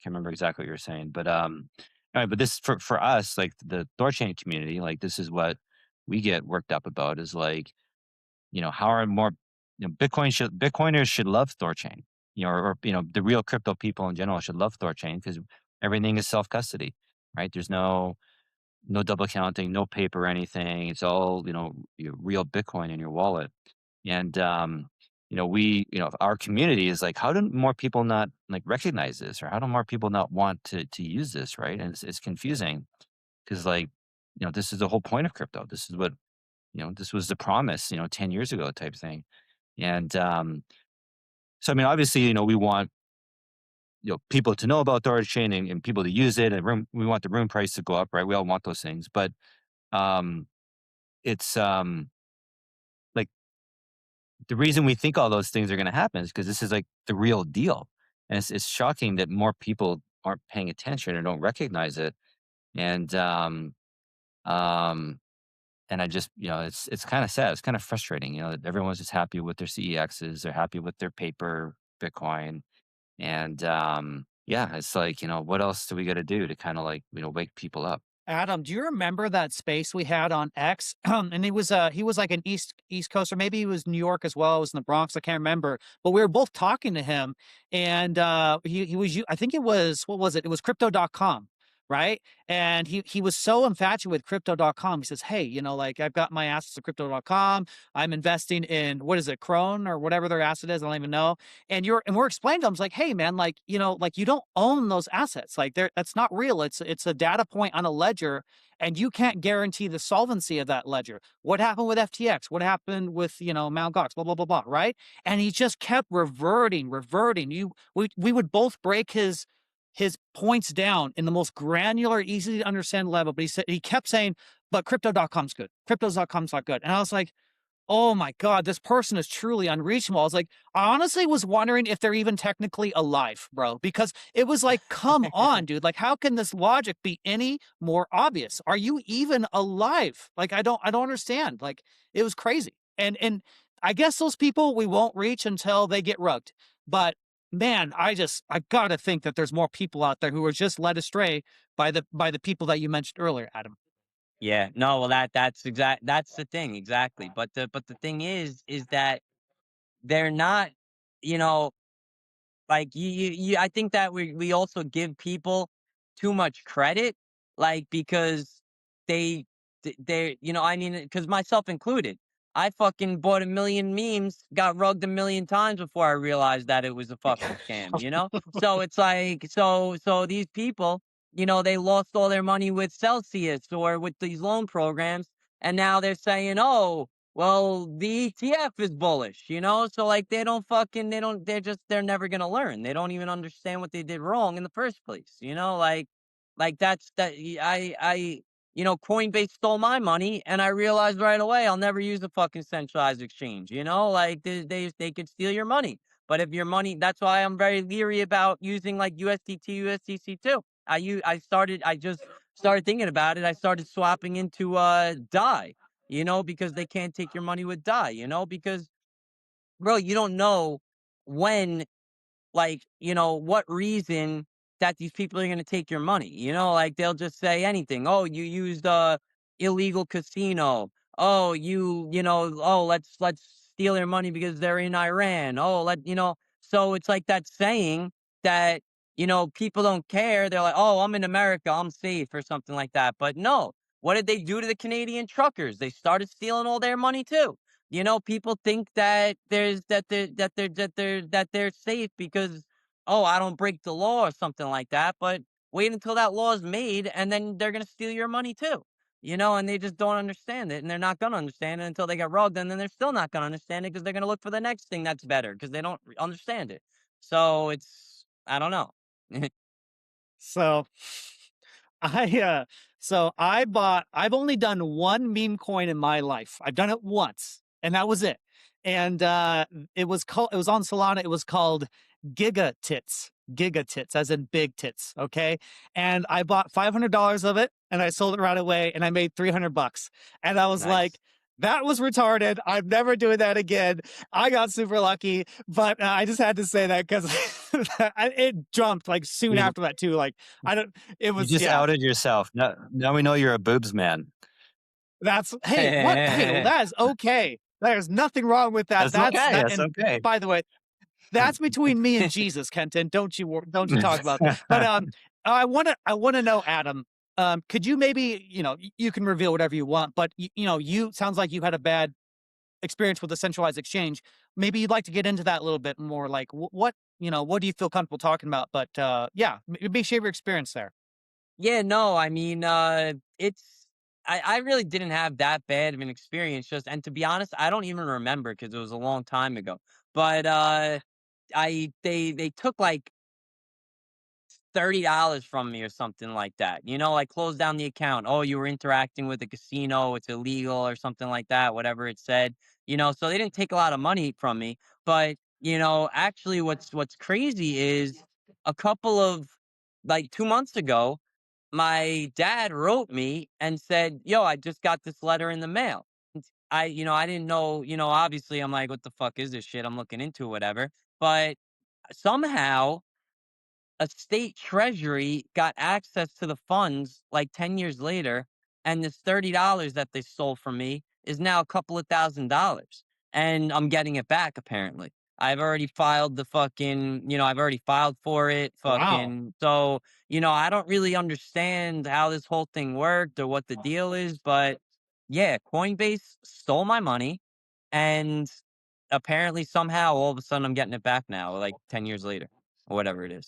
can't remember exactly what you were saying, but all right, but this for us, like the THORChain community, like this is what we get worked up about is like, how are more, Bitcoiners should love THORChain, or the real crypto people in general should love THORChain because everything is self custody, right? There's no double counting, no paper or anything. It's all, your real Bitcoin in your wallet. And our community is like, how do more people not like recognize this, or how do more people not want to use this, right? And it's confusing because like, this is the whole point of crypto. This is what, this was the promise, 10 years ago type thing. And so I mean, obviously, we want people to know about THORChain and people to use it, and we want the room price to go up, right? We all want those things, but um, it's like the reason we think all those things are going to happen is because this is like the real deal, and it's shocking that more people aren't paying attention or don't recognize it, and um, and I just it's kind of sad, it's kind of frustrating, that everyone's just happy with their CEXs, they're happy with their paper Bitcoin, and yeah, it's like what else do we got to do to kind of like wake people up? Adam, do you remember that space we had on X? And he was like an East Coast, or maybe he was New York as well. It was in the Bronx. I can't remember. But we were both talking to him, and he was I think it was, what was it? It was crypto.com, right? And he was so infatuated with crypto.com. He says, "Hey, like I've got my assets at crypto.com. I'm investing in, what is it, Crone or whatever their asset is. I don't even know." And we're explaining to him, it's like, "Hey man, like, like you don't own those assets. Like that's not real. It's a data point on a ledger, and you can't guarantee the solvency of that ledger. What happened with FTX? What happened with, Mt. Gox, blah, blah, blah, blah." Right. And he just kept reverting. We would both break his points down in the most granular, easy to understand level. But he kept saying, "But crypto.com's good. Crypto.com's not good." And I was like, "Oh my God, this person is truly unreachable." I was like, I honestly was wondering if they're even technically alive, bro, because it was like, come on, dude. Like, how can this logic be any more obvious? Are you even alive? Like, I don't understand. Like, it was crazy. And I guess those people we won't reach until they get rugged. But man, I gotta think that there's more people out there who are just led astray by the people that you mentioned earlier, Adam. Yeah, no, well, that's the thing, exactly. But the thing is that they're not, you know, like I think that we also give people too much credit, like because they I mean, because myself included, I fucking bought a million memes, got rugged a million times before I realized that it was a fucking scam, you know? So it's like, so these people, they lost all their money with Celsius or with these loan programs, and now they're saying, "Oh, well, the ETF is bullish," So like they're never gonna learn. They don't even understand what they did wrong in the first place, Like that's that Coinbase stole my money, and I realized right away I'll never use a fucking centralized exchange, Like they could steal your money. But if your money, that's why I'm very leery about using like USDT, USDC too. I just started thinking about it. I started swapping into DAI, because they can't take your money with DAI, because bro, you don't know when, like, what reason that these people are going to take your money, like they'll just say anything. "Oh, you used illegal casino. Oh, oh, let's steal their money because they're in Iran. Oh, so it's like that saying that, people don't care. They're like, "Oh, I'm in America, I'm safe," or something like that. But no, what did they do to the Canadian truckers? They started stealing all their money too. People think that they're safe because, "Oh, I don't break the law," or something like that. But wait until that law is made, and then they're gonna steal your money too. And they just don't understand it, and they're not gonna understand it until they get rugged, and then they're still not gonna understand it because they're gonna look for the next thing that's better because they don't understand it. So I don't know. So I I've only done one meme coin in my life. I've done it once, and that was it. And it was on Solana. It was called Giga Tits. Giga Tits, as in big tits. Okay. And I bought $500 of it, and I sold it right away, and I made $300. And I was like, Nice. That was retarded. I'm never doing that again. I got super lucky, but I just had to say that because it jumped like soon You after that too. Like I don't. It you was just yeah. outed yourself. Now we know you're a boobs man. That's hey what hey well, that is okay. There's nothing wrong with that. That's That's okay. that. That's And okay. by the way, that's between me and Jesus, Kenton. Don't you talk about that. But I wanna know, Adam. Could you maybe you can reveal whatever you want, but you sounds like you had a bad experience with the centralized exchange. Maybe you'd like to get into that a little bit more. Like what what do you feel comfortable talking about? But yeah, maybe share your experience there. Yeah, no, I mean, it's I really didn't have that bad of an experience. Just and to be honest, I don't even remember because it was a long time ago. But they took like $30 from me or something like that. Like close down the account. Oh, you were interacting with a casino, it's illegal or something like that, whatever it said. So they didn't take a lot of money from me. But, actually what's crazy is a couple of like 2 months ago, my dad wrote me and said, "Yo, I just got this letter in the mail." I didn't know, obviously I'm like, what the fuck is this shit? I'm looking into whatever. But somehow a state treasury got access to the funds like 10 years later, and this $30 that they stole from me is now a couple of $1,000s, and I'm getting it back apparently. I've already filed for it, Wow. fucking. So, I don't really understand how this whole thing worked or what the deal is, but yeah, Coinbase stole my money, and apparently somehow all of a sudden I'm getting it back now, like 10 years later or whatever it is.